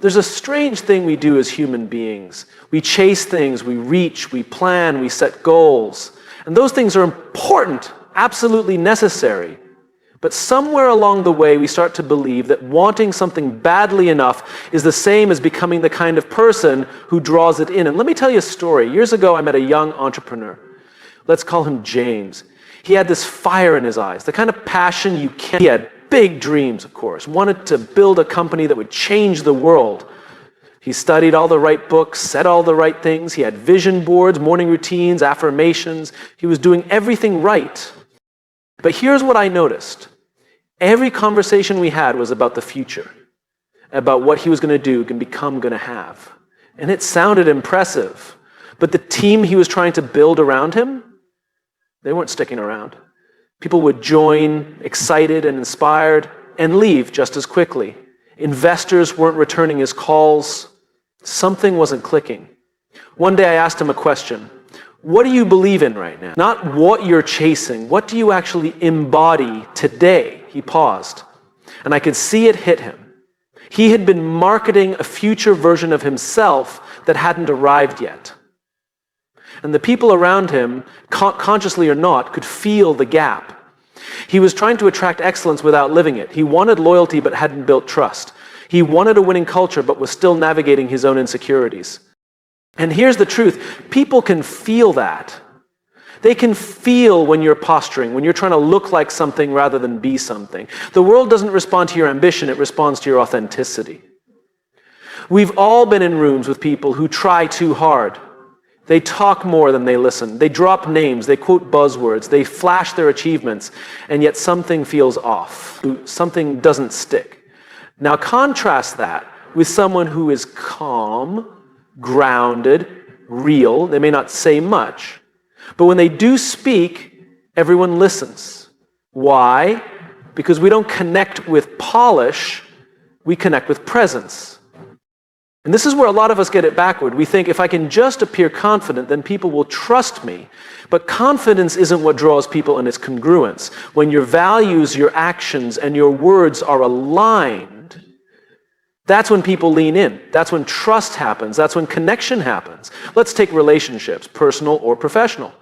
There's a strange thing we do as human beings. We chase things, we reach, we plan, we set goals. And those things are important, absolutely necessary. But somewhere along the way, we start to believe that wanting something badly enough is the same as becoming the kind of person who draws it in. And let me tell you a story. Years ago, I met a young entrepreneur. Let's call him James. He had this fire in his eyes, the kind of passion you can't. He had big dreams, of course, wanted to build a company that would change the world. He studied all the right books, said all the right things. He had vision boards, morning routines, affirmations. He was doing everything right. But here's what I noticed. Every conversation we had was about the future, about what he was going to do and become going to have. And it sounded impressive. But the team he was trying to build around him, they weren't sticking around. People would join, excited and inspired, and leave just as quickly. Investors weren't returning his calls. Something wasn't clicking. One day I asked him a question. What do you believe in right now? Not what you're chasing. What do you actually embody today? He paused, and I could see it hit him. He had been marketing a future version of himself that hadn't arrived yet. And the people around him, consciously or not, could feel the gap. He was trying to attract excellence without living it. He wanted loyalty but hadn't built trust. He wanted a winning culture but was still navigating his own insecurities. And here's the truth. People can feel that. They can feel when you're posturing, when you're trying to look like something rather than be something. The world doesn't respond to your ambition, it responds to your authenticity. We've all been in rooms with people who try too hard. They talk more than they listen. They drop names, they quote buzzwords, they flash their achievements, and yet something feels off. Something doesn't stick. Now contrast that with someone who is calm, grounded, real. They may not say much, but when they do speak, everyone listens. Why? Because we don't connect with polish, we connect with presence. And this is where a lot of us get it backward. We think if I can just appear confident, then people will trust me. But confidence isn't what draws people in its congruence. When your values, your actions, and your words are aligned, that's when people lean in. That's when trust happens. That's when connection happens. Let's take relationships, personal or professional.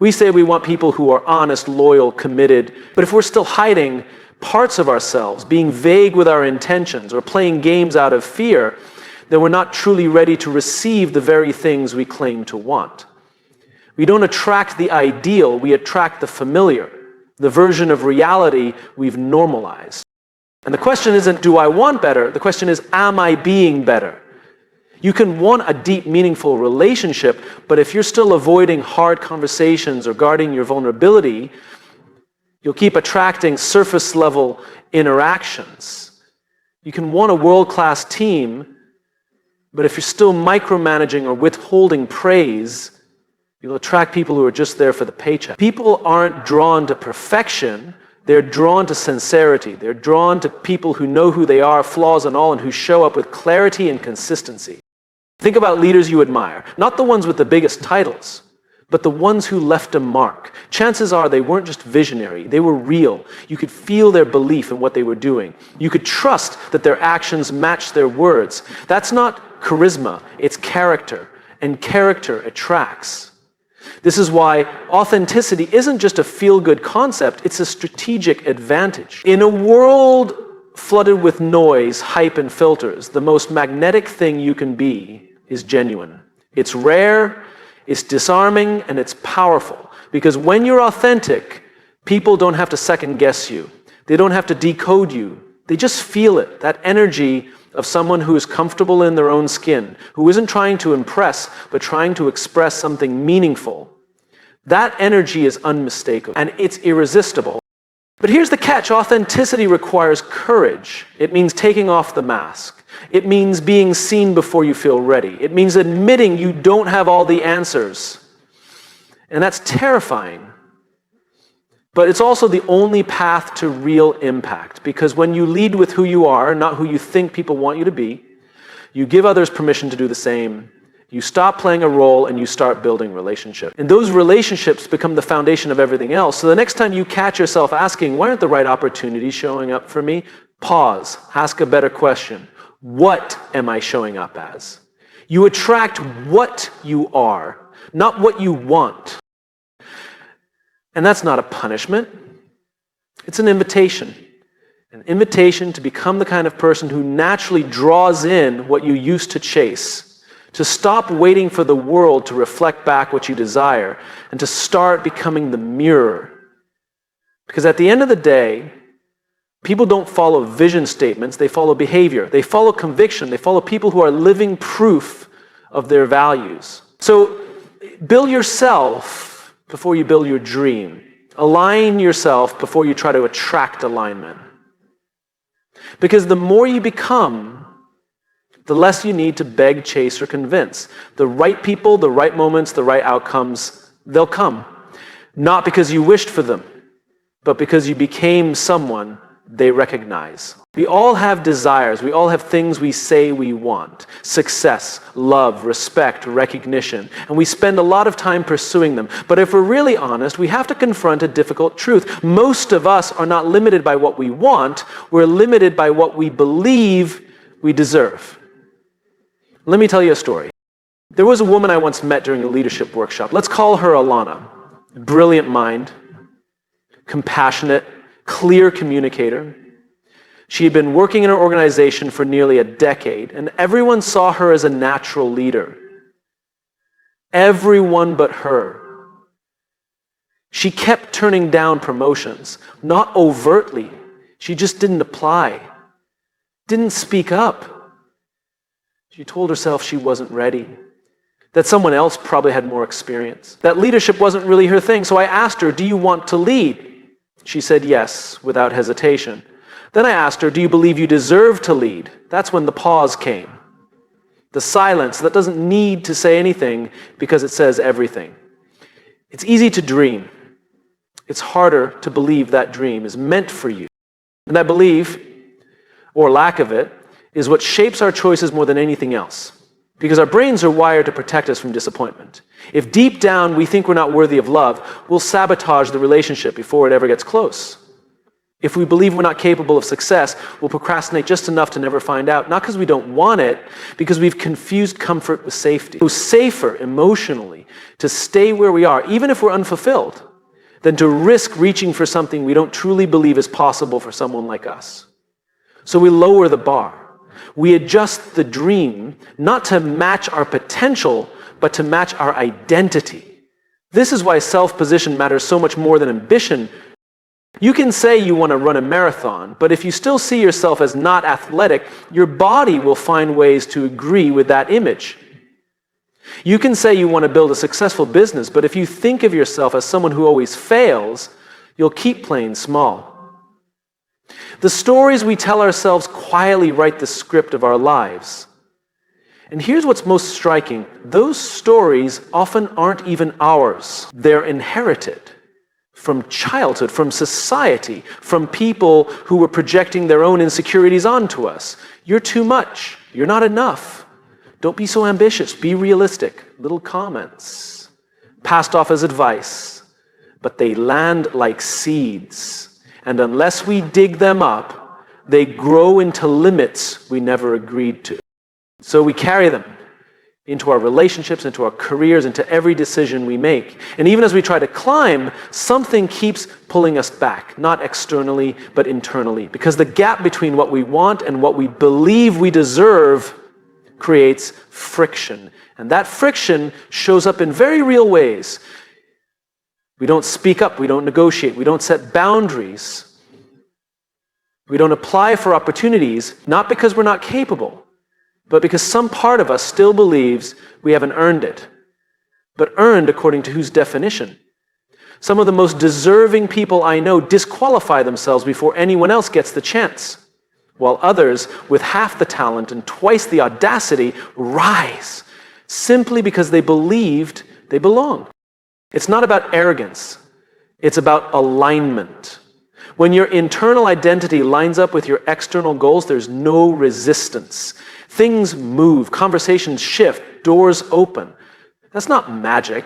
We say we want people who are honest, loyal, committed, but if we're still hiding parts of ourselves, being vague with our intentions, or playing games out of fear, then we're not truly ready to receive the very things we claim to want. We don't attract the ideal, we attract the familiar, the version of reality we've normalized. And the question isn't, do I want better? The question is, am I being better? You can want a deep, meaningful relationship, but if you're still avoiding hard conversations or guarding your vulnerability, you'll keep attracting surface-level interactions. You can want a world-class team, but if you're still micromanaging or withholding praise, you'll attract people who are just there for the paycheck. People aren't drawn to perfection. They're drawn to sincerity. They're drawn to people who know who they are, flaws and all, and who show up with clarity and consistency. Think about leaders you admire. Not the ones with the biggest titles, but the ones who left a mark. Chances are they weren't just visionary. They were real. You could feel their belief in what they were doing. You could trust that their actions matched their words. That's not charisma. It's character. And character attracts. This is why authenticity isn't just a feel-good concept, it's a strategic advantage. In a world flooded with noise, hype, and filters, the most magnetic thing you can be is genuine. It's rare, it's disarming, and it's powerful. Because when you're authentic, people don't have to second-guess you. They don't have to decode you. They just feel it, that energy of someone who is comfortable in their own skin, who isn't trying to impress, but trying to express something meaningful. That energy is unmistakable, and it's irresistible. But here's the catch. Authenticity requires courage. It means taking off the mask. It means being seen before you feel ready. It means admitting you don't have all the answers. And that's terrifying. But it's also the only path to real impact, because when you lead with who you are, not who you think people want you to be, you give others permission to do the same, you stop playing a role, and you start building relationships. And those relationships become the foundation of everything else. So the next time you catch yourself asking, why aren't the right opportunities showing up for me? Pause, ask a better question. What am I showing up as? You attract what you are, not what you want. And that's not a punishment. It's an invitation. An invitation to become the kind of person who naturally draws in what you used to chase, to stop waiting for the world to reflect back what you desire, and to start becoming the mirror. Because at the end of the day, people don't follow vision statements, they follow behavior. They follow conviction. They follow people who are living proof of their values. So build yourself before you build your dream. Align yourself before you try to attract alignment. Because the more you become, the less you need to beg, chase, or convince. The right people, the right moments, the right outcomes, they'll come. Not because you wished for them, but because you became someone they recognize. We all have desires. We all have things we say we want. Success, love, respect, recognition. And we spend a lot of time pursuing them. But if we're really honest, we have to confront a difficult truth. Most of us are not limited by what we want. We're limited by what we believe we deserve. Let me tell you a story. There was a woman I once met during a leadership workshop. Let's call her Alana. Brilliant mind, compassionate, clear communicator. She had been working in an organization for nearly a decade, and everyone saw her as a natural leader. Everyone but her. She kept turning down promotions, not overtly. She just didn't apply, didn't speak up. She told herself she wasn't ready, that someone else probably had more experience, that leadership wasn't really her thing. So I asked her, "Do you want to lead?" She said yes, without hesitation. Then I asked her, "Do you believe you deserve to lead?" That's when the pause came. The silence that doesn't need to say anything because it says everything. It's easy to dream. It's harder to believe that dream is meant for you. And that belief, or lack of it, is what shapes our choices more than anything else. Because our brains are wired to protect us from disappointment. If deep down we think we're not worthy of love, we'll sabotage the relationship before it ever gets close. If we believe we're not capable of success, we'll procrastinate just enough to never find out, not because we don't want it, because we've confused comfort with safety. It's safer emotionally to stay where we are, even if we're unfulfilled, than to risk reaching for something we don't truly believe is possible for someone like us. So we lower the bar. We adjust the dream, not to match our potential, but to match our identity. This is why self-position matters so much more than ambition. You can say you want to run a marathon, but if you still see yourself as not athletic, your body will find ways to agree with that image. You can say you want to build a successful business, but if you think of yourself as someone who always fails, you'll keep playing small. The stories we tell ourselves quietly write the script of our lives. And here's what's most striking. Those stories often aren't even ours. They're inherited from childhood, from society, from people who were projecting their own insecurities onto us. You're too much. You're not enough. Don't be so ambitious. Be realistic. Little comments passed off as advice, but they land like seeds. And unless we dig them up, they grow into limits we never agreed to. So we carry them into our relationships, into our careers, into every decision we make. And even as we try to climb, something keeps pulling us back, not externally, but internally. Because the gap between what we want and what we believe we deserve creates friction. And that friction shows up in very real ways. We don't speak up, we don't negotiate, we don't set boundaries. We don't apply for opportunities, not because we're not capable, but because some part of us still believes we haven't earned it. But earned according to whose definition? Some of the most deserving people I know disqualify themselves before anyone else gets the chance, while others with half the talent and twice the audacity rise simply because they believed they belonged. It's not about arrogance. It's about alignment. When your internal identity lines up with your external goals, there's no resistance. Things move, conversations shift, doors open. That's not magic.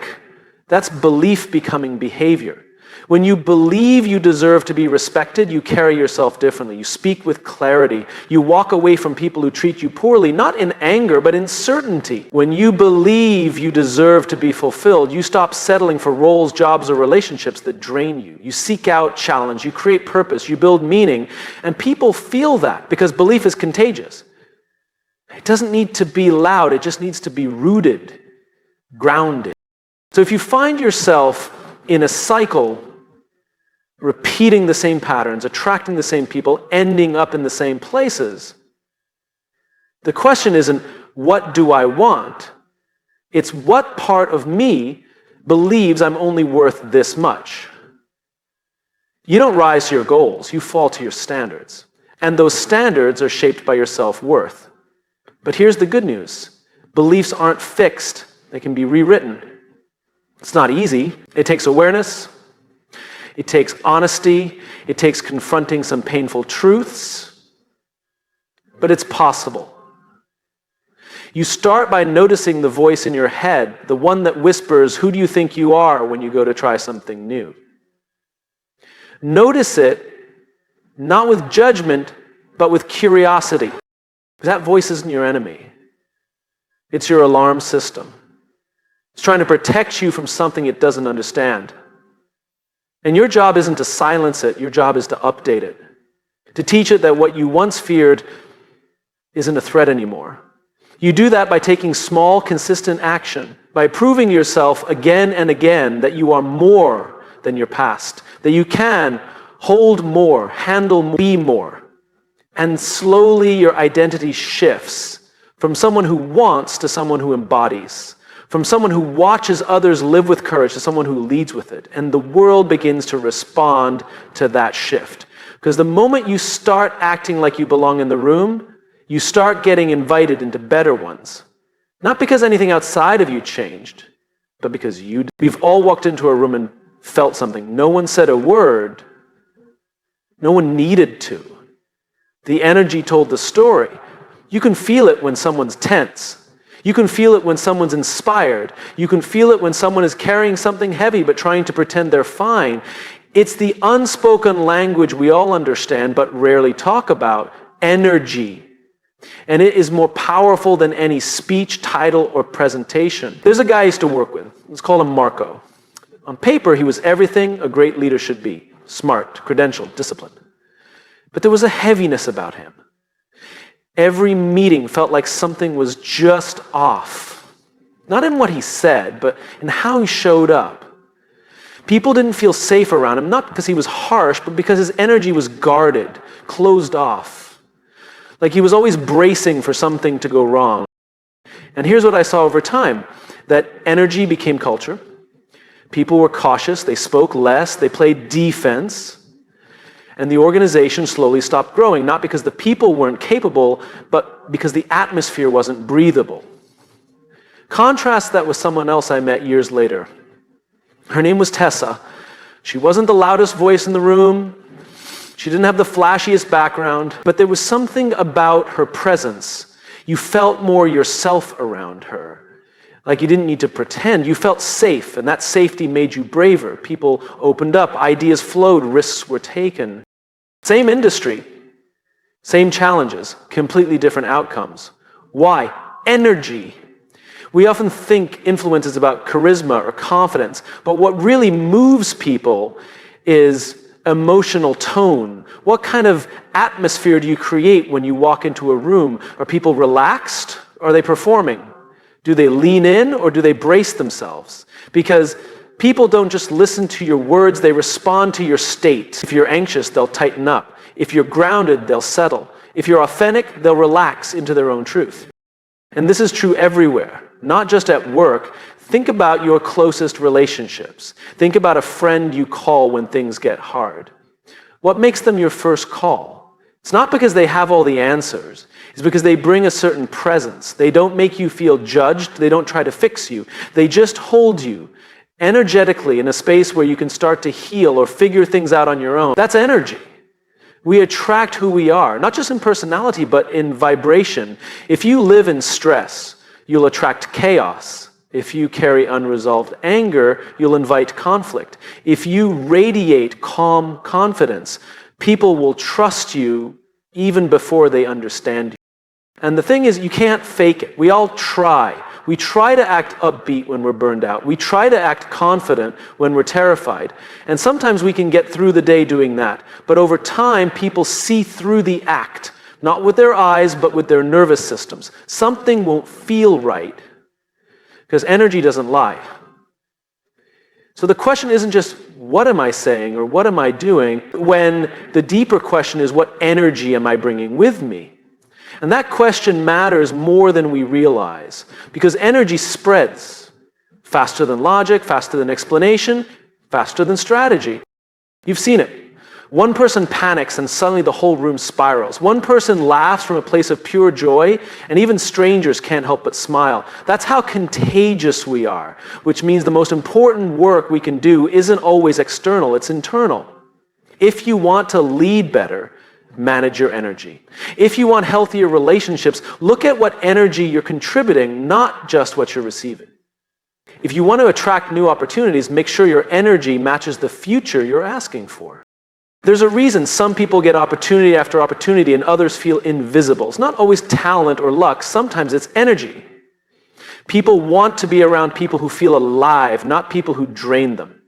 That's belief becoming behavior. When you believe you deserve to be respected, you carry yourself differently. You speak with clarity. You walk away from people who treat you poorly, not in anger, but in certainty. When you believe you deserve to be fulfilled, you stop settling for roles, jobs, or relationships that drain you. You seek out challenge. You create purpose. You build meaning. And people feel that because belief is contagious. It doesn't need to be loud. It just needs to be rooted, grounded. So if you find yourself in a cycle repeating the same patterns, attracting the same people, ending up in the same places, the question isn't, what do I want? It's what part of me believes I'm only worth this much. You don't rise to your goals, you fall to your standards. And those standards are shaped by your self-worth. But here's the good news. Beliefs aren't fixed. They can be rewritten. It's not easy. It takes awareness. It takes honesty. It takes confronting some painful truths. But it's possible. You start by noticing the voice in your head, the one that whispers, "Who do you think you are?" when you go to try something new. Notice it, not with judgment, but with curiosity. That voice isn't your enemy. It's your alarm system. It's trying to protect you from something it doesn't understand. And your job isn't to silence it, your job is to update it. To teach it that what you once feared isn't a threat anymore. You do that by taking small, consistent action, by proving yourself again and again that you are more than your past, that you can hold more, handle more, be more. And slowly your identity shifts from someone who wants to someone who embodies, from someone who watches others live with courage to someone who leads with it. And the world begins to respond to that shift. Because the moment you start acting like you belong in the room, you start getting invited into better ones. Not because anything outside of you changed, but because you did. We've all walked into a room and felt something. No one said a word. No one needed to. The energy told the story. You can feel it when someone's tense. You can feel it when someone's inspired. You can feel it when someone is carrying something heavy but trying to pretend they're fine. It's the unspoken language we all understand but rarely talk about, energy. And it is more powerful than any speech, title, or presentation. There's a guy I used to work with. Let's call him Marco. On paper, he was everything a great leader should be. Smart, credentialed, disciplined. But there was a heaviness about him. Every meeting felt like something was just off. Not in what he said, but in how he showed up. People didn't feel safe around him, not because he was harsh, but because his energy was guarded, closed off. Like he was always bracing for something to go wrong. And here's what I saw over time, that energy became culture. People were cautious, they spoke less, they played defense. And the organization slowly stopped growing, not because the people weren't capable, but because the atmosphere wasn't breathable. Contrast that with someone else I met years later. Her name was Tessa. She wasn't the loudest voice in the room. She didn't have the flashiest background, but there was something about her presence. You felt more yourself around her. Like you didn't need to pretend. You felt safe, and that safety made you braver. People opened up, ideas flowed, risks were taken. Same industry, same challenges, completely different outcomes. Why? Energy. We often think influence is about charisma or confidence, but what really moves people is emotional tone. What kind of atmosphere do you create when you walk into a room? Are people relaxed? Or are they performing? Do they lean in or do they brace themselves? Because people don't just listen to your words, they respond to your state. If you're anxious, they'll tighten up. If you're grounded, they'll settle. If you're authentic, they'll relax into their own truth. And this is true everywhere, not just at work. Think about your closest relationships. Think about a friend you call when things get hard. What makes them your first call? It's not because they have all the answers. It's because they bring a certain presence. They don't make you feel judged. They don't try to fix you. They just hold you energetically in a space where you can start to heal or figure things out on your own. That's energy. We attract who we are, not just in personality, but in vibration. If you live in stress, you'll attract chaos. If you carry unresolved anger, you'll invite conflict. If you radiate calm confidence, people will trust you even before they understand you. And the thing is, you can't fake it. We all try. We try to act upbeat when we're burned out. We try to act confident when we're terrified. And sometimes we can get through the day doing that. But over time, people see through the act, not with their eyes, but with their nervous systems. Something won't feel right, because energy doesn't lie. So the question isn't just, what am I saying or what am I doing, when the deeper question is, what energy am I bringing with me? And that question matters more than we realize, because energy spreads faster than logic, faster than explanation, faster than strategy. You've seen it. One person panics and suddenly the whole room spirals. One person laughs from a place of pure joy, and even strangers can't help but smile. That's how contagious we are, which means the most important work we can do isn't always external, it's internal. If you want to lead better, manage your energy. If you want healthier relationships, look at what energy you're contributing, not just what you're receiving. If you want to attract new opportunities, make sure your energy matches the future you're asking for. There's a reason some people get opportunity after opportunity and others feel invisible. It's not always talent or luck, sometimes it's energy. People want to be around people who feel alive, not people who drain them.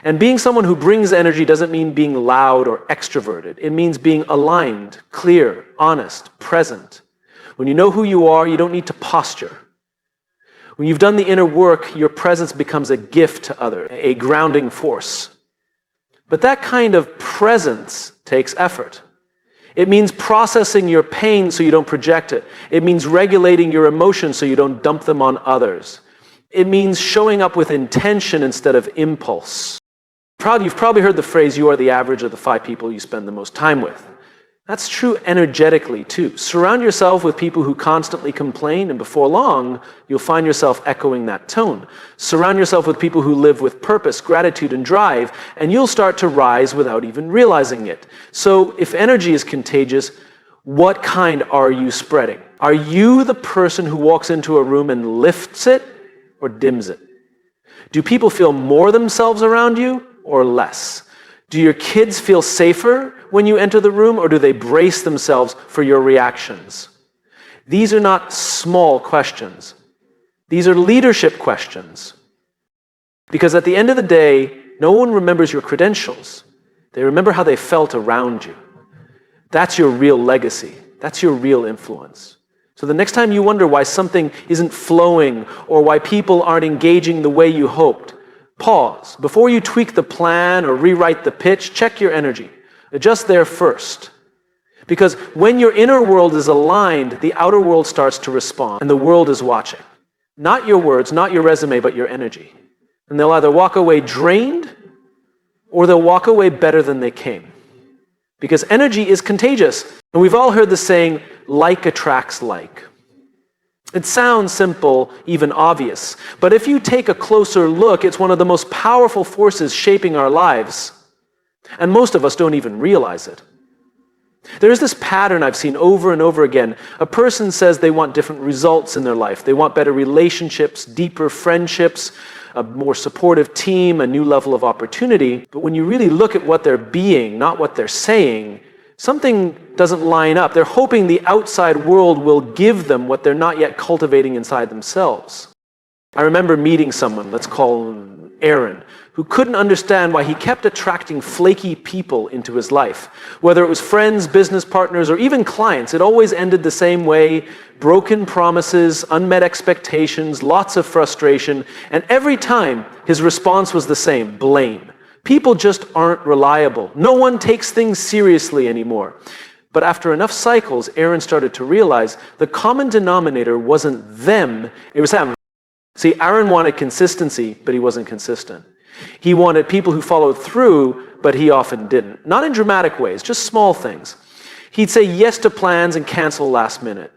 And being someone who brings energy doesn't mean being loud or extroverted. It means being aligned, clear, honest, present. When you know who you are, you don't need to posture. When you've done the inner work, your presence becomes a gift to others, a grounding force. But that kind of presence takes effort. It means processing your pain so you don't project it. It means regulating your emotions so you don't dump them on others. It means showing up with intention instead of impulse. You've probably heard the phrase, you are the average of the 5 people you spend the most time with. That's true energetically too. Surround yourself with people who constantly complain, and before long, you'll find yourself echoing that tone. Surround yourself with people who live with purpose, gratitude, and drive, and you'll start to rise without even realizing it. So if energy is contagious, what kind are you spreading? Are you the person who walks into a room and lifts it or dims it? Do people feel more themselves around you or less? Do your kids feel safer when you enter the room, or do they brace themselves for your reactions? These are not small questions. These are leadership questions. Because at the end of the day, no one remembers your credentials. They remember how they felt around you. That's your real legacy. That's your real influence. So the next time you wonder why something isn't flowing or why people aren't engaging the way you hoped, pause. Before you tweak the plan or rewrite the pitch, check your energy. Adjust there first. Because when your inner world is aligned, the outer world starts to respond, and the world is watching. Not your words, not your resume, but your energy. And they'll either walk away drained, or they'll walk away better than they came. Because energy is contagious. And we've all heard the saying, like attracts like. It sounds simple, even obvious. But if you take a closer look, it's one of the most powerful forces shaping our lives. And most of us don't even realize it. There's this pattern I've seen over and over again. A person says they want different results in their life. They want better relationships, deeper friendships, a more supportive team, a new level of opportunity. But when you really look at what they're being, not what they're saying, something doesn't line up. They're hoping the outside world will give them what they're not yet cultivating inside themselves. I remember meeting someone, let's call him Aaron, who couldn't understand why he kept attracting flaky people into his life. Whether it was friends, business partners, or even clients, it always ended the same way: broken promises, unmet expectations, lots of frustration, and every time his response was the same: blame. People just aren't reliable. No one takes things seriously anymore. But after enough cycles, Aaron started to realize the common denominator wasn't them, it was him. See, Aaron wanted consistency, but he wasn't consistent. He wanted people who followed through, but he often didn't. Not in dramatic ways, just small things. He'd say yes to plans and cancel last minute.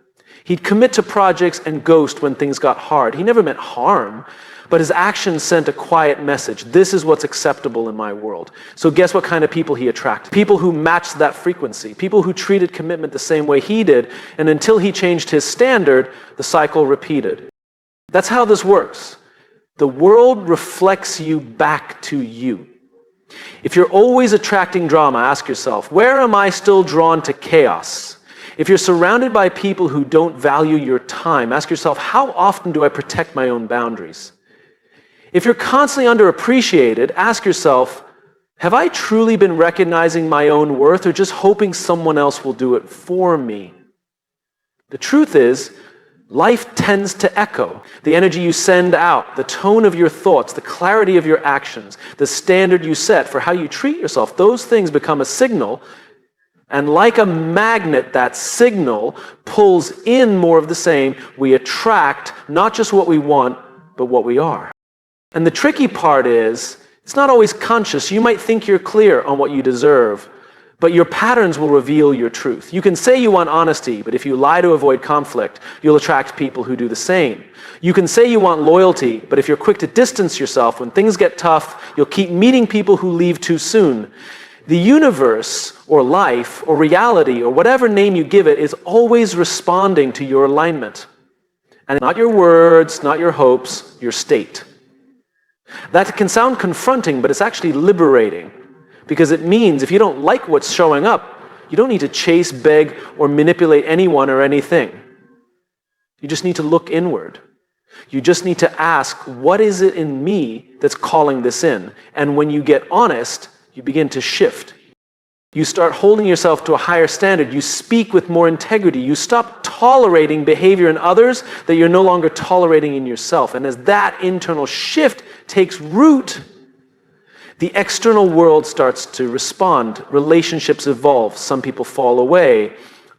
He'd commit to projects and ghost when things got hard. He never meant harm, but his actions sent a quiet message. This is what's acceptable in my world. So guess what kind of people he attracted? People who matched that frequency. People who treated commitment the same way he did. And until he changed his standard, the cycle repeated. That's how this works. The world reflects you back to you. If you're always attracting drama, ask yourself, where am I still drawn to chaos? If you're surrounded by people who don't value your time, ask yourself, how often do I protect my own boundaries? If you're constantly underappreciated, ask yourself, have I truly been recognizing my own worth or just hoping someone else will do it for me? The truth is, life tends to echo. The energy you send out, the tone of your thoughts, the clarity of your actions, the standard you set for how you treat yourself, those things become a signal. And like a magnet, that signal pulls in more of the same. We attract not just what we want, but what we are. And the tricky part is, it's not always conscious. You might think you're clear on what you deserve, but your patterns will reveal your truth. You can say you want honesty, but if you lie to avoid conflict, you'll attract people who do the same. You can say you want loyalty, but if you're quick to distance yourself when things get tough, you'll keep meeting people who leave too soon. The universe, or life, or reality, or whatever name you give it, is always responding to your alignment. And not your words, not your hopes, your state. That can sound confronting, but it's actually liberating. Because it means if you don't like what's showing up, you don't need to chase, beg, or manipulate anyone or anything. You just need to look inward. You just need to ask, what is it in me that's calling this in? And when you get honest, you begin to shift. You start holding yourself to a higher standard. You speak with more integrity. You stop tolerating behavior in others that you're no longer tolerating in yourself. And as that internal shift takes root, the external world starts to respond. Relationships evolve. Some people fall away.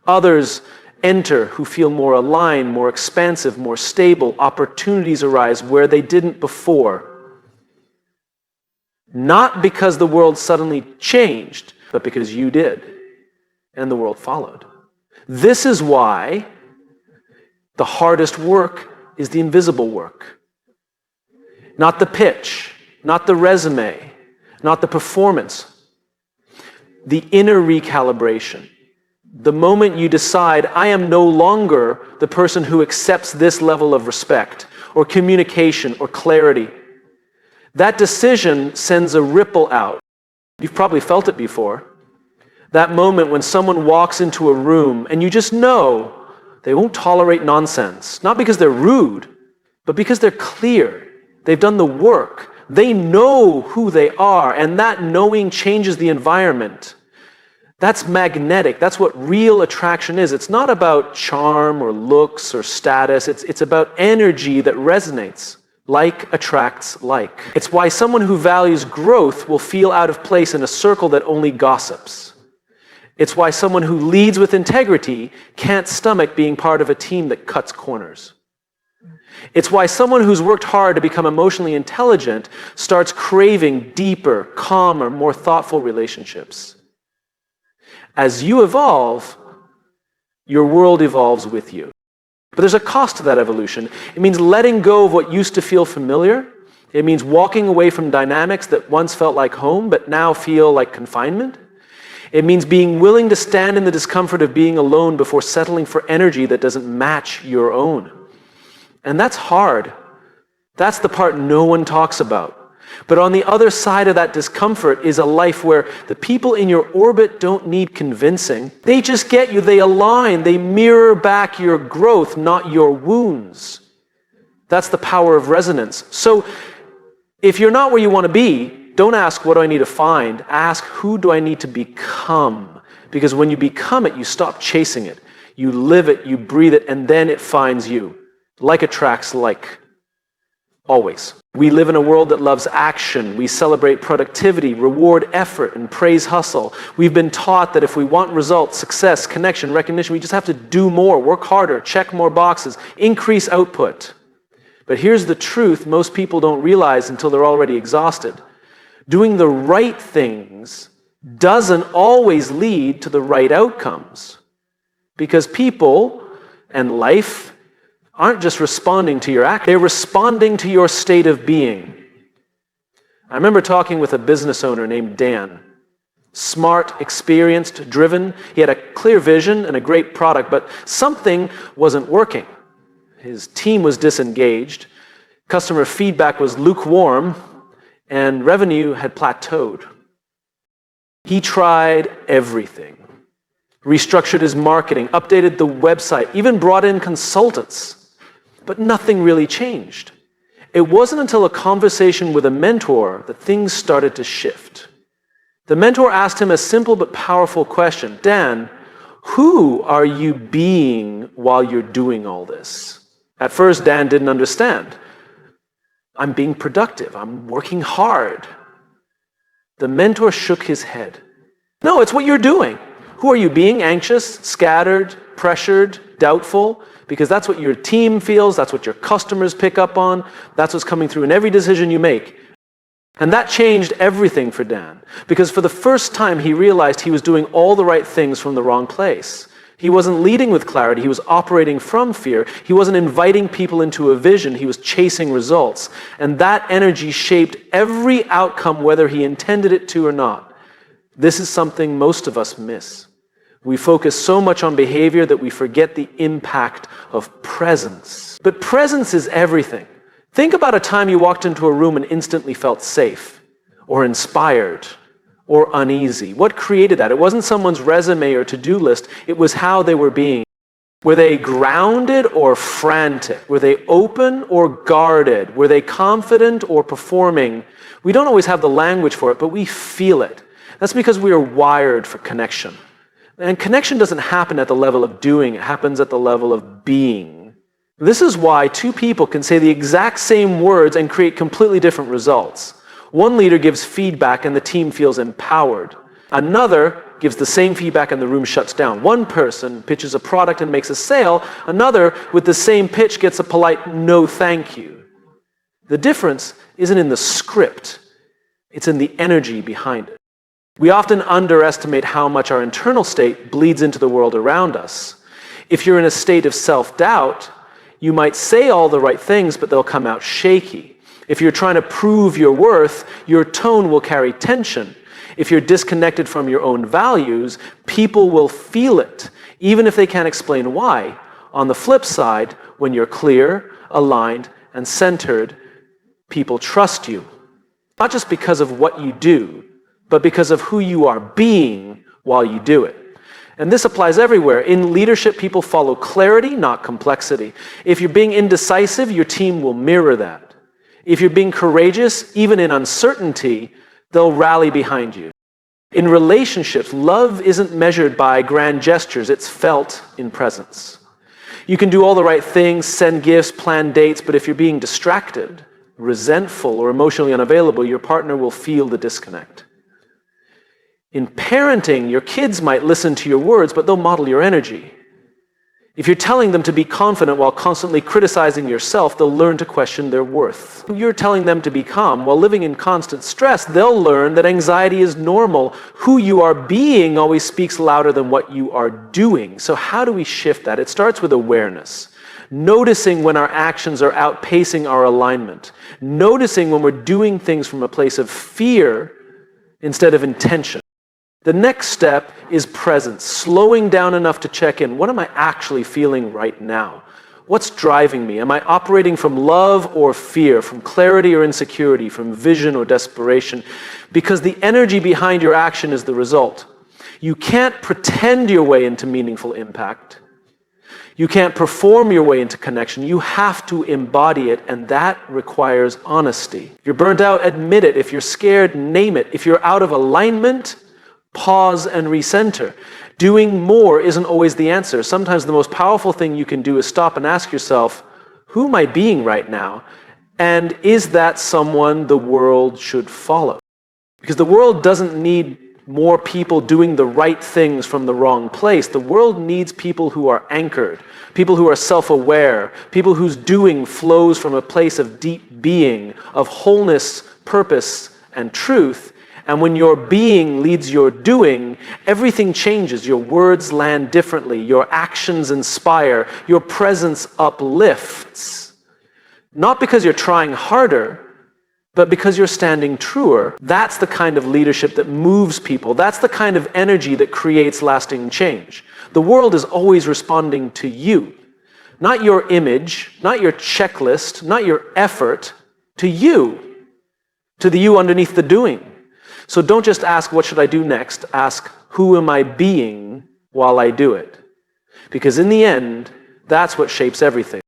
Others enter who feel more aligned, more expansive, more stable. Opportunities arise where they didn't before. Not because the world suddenly changed, but because you did, and the world followed. This is why the hardest work is the invisible work. Not the pitch, not the resume, not the performance. The inner recalibration. The moment you decide, I am no longer the person who accepts this level of respect, or communication, or clarity. That decision sends a ripple out. You've probably felt it before. That moment when someone walks into a room and you just know they won't tolerate nonsense. Not because they're rude, but because they're clear. They've done the work. They know who they are, and that knowing changes the environment. That's magnetic. That's what real attraction is. It's not about charm or looks or status. It's about energy that resonates. Like attracts like. It's why someone who values growth will feel out of place in a circle that only gossips. It's why someone who leads with integrity can't stomach being part of a team that cuts corners. It's why someone who's worked hard to become emotionally intelligent starts craving deeper, calmer, more thoughtful relationships. As you evolve, your world evolves with you. But there's a cost to that evolution. It means letting go of what used to feel familiar. It means walking away from dynamics that once felt like home, but now feel like confinement. It means being willing to stand in the discomfort of being alone before settling for energy that doesn't match your own. And that's hard. That's the part no one talks about. But on the other side of that discomfort is a life where the people in your orbit don't need convincing. They just get you, they align, they mirror back your growth, not your wounds. That's the power of resonance. So if you're not where you want to be, don't ask, what do I need to find? Ask, who do I need to become? Because when you become it, you stop chasing it. You live it, you breathe it, and then it finds you. Like attracts like. Always. We live in a world that loves action. We celebrate productivity, reward effort, and praise hustle. We've been taught that if we want results, success, connection, recognition, we just have to do more, work harder, check more boxes, increase output. But here's the truth most people don't realize until they're already exhausted. Doing the right things doesn't always lead to the right outcomes. Because people and life aren't just responding to your act, they're responding to your state of being. I remember talking with a business owner named Dan. Smart, experienced, driven. He had a clear vision and a great product, but something wasn't working. His team was disengaged, customer feedback was lukewarm, and revenue had plateaued. He tried everything. Restructured his marketing, updated the website, even brought in consultants. But nothing really changed. It wasn't until a conversation with a mentor that things started to shift. The mentor asked him a simple but powerful question. Dan, who are you being while you're doing all this? At first, Dan didn't understand. I'm being productive. I'm working hard. The mentor shook his head. No, it's what you're doing. Who are you being? Anxious, scattered, pressured, doubtful? Because that's what your team feels, that's what your customers pick up on, that's what's coming through in every decision you make. And that changed everything for Dan, because for the first time he realized he was doing all the right things from the wrong place. He wasn't leading with clarity, he was operating from fear. He wasn't inviting people into a vision, he was chasing results. And that energy shaped every outcome, whether he intended it to or not. This is something most of us miss. We focus so much on behavior that we forget the impact of presence. But presence is everything. Think about a time you walked into a room and instantly felt safe, or inspired, or uneasy. What created that? It wasn't someone's resume or to-do list, it was how they were being. Were they grounded or frantic? Were they open or guarded? Were they confident or performing? We don't always have the language for it, but we feel it. That's because we are wired for connection. And connection doesn't happen at the level of doing, it happens at the level of being. This is why two people can say the exact same words and create completely different results. One leader gives feedback and the team feels empowered. Another gives the same feedback and the room shuts down. One person pitches a product and makes a sale. Another, with the same pitch, gets a polite no thank you. The difference isn't in the script, it's in the energy behind it. We often underestimate how much our internal state bleeds into the world around us. If you're in a state of self-doubt, you might say all the right things, but they'll come out shaky. If you're trying to prove your worth, your tone will carry tension. If you're disconnected from your own values, people will feel it, even if they can't explain why. On the flip side, when you're clear, aligned, and centered, people trust you. Not just because of what you do, but because of who you are being while you do it. And this applies everywhere. In leadership, people follow clarity, not complexity. If you're being indecisive, your team will mirror that. If you're being courageous, even in uncertainty, they'll rally behind you. In relationships, love isn't measured by grand gestures, it's felt in presence. You can do all the right things, send gifts, plan dates, but if you're being distracted, resentful, or emotionally unavailable, your partner will feel the disconnect. In parenting, your kids might listen to your words, but they'll model your energy. If you're telling them to be confident while constantly criticizing yourself, they'll learn to question their worth. If you're telling them to be calm while living in constant stress, they'll learn that anxiety is normal. Who you are being always speaks louder than what you are doing. So how do we shift that? It starts with awareness. Noticing when our actions are outpacing our alignment. Noticing when we're doing things from a place of fear instead of intention. The next step is presence, slowing down enough to check in. What am I actually feeling right now? What's driving me? Am I operating from love or fear, from clarity or insecurity, from vision or desperation? Because the energy behind your action is the result. You can't pretend your way into meaningful impact. You can't perform your way into connection. You have to embody it, and that requires honesty. If you're burnt out, admit it. If you're scared, name it. If you're out of alignment, pause and recenter. Doing more isn't always the answer. Sometimes the most powerful thing you can do is stop and ask yourself, who am I being right now? And is that someone the world should follow? Because the world doesn't need more people doing the right things from the wrong place. The world needs people who are anchored, people who are self-aware, people whose doing flows from a place of deep being, of wholeness, purpose, and truth. And when your being leads your doing, everything changes. Your words land differently. Your actions inspire. Your presence uplifts. Not because you're trying harder, but because you're standing truer. That's the kind of leadership that moves people. That's the kind of energy that creates lasting change. The world is always responding to you. not your image, not your checklist, not your effort, to you, to the you underneath the doing. So don't just ask, what should I do next? Ask, who am I being while I do it? Because in the end, that's what shapes everything.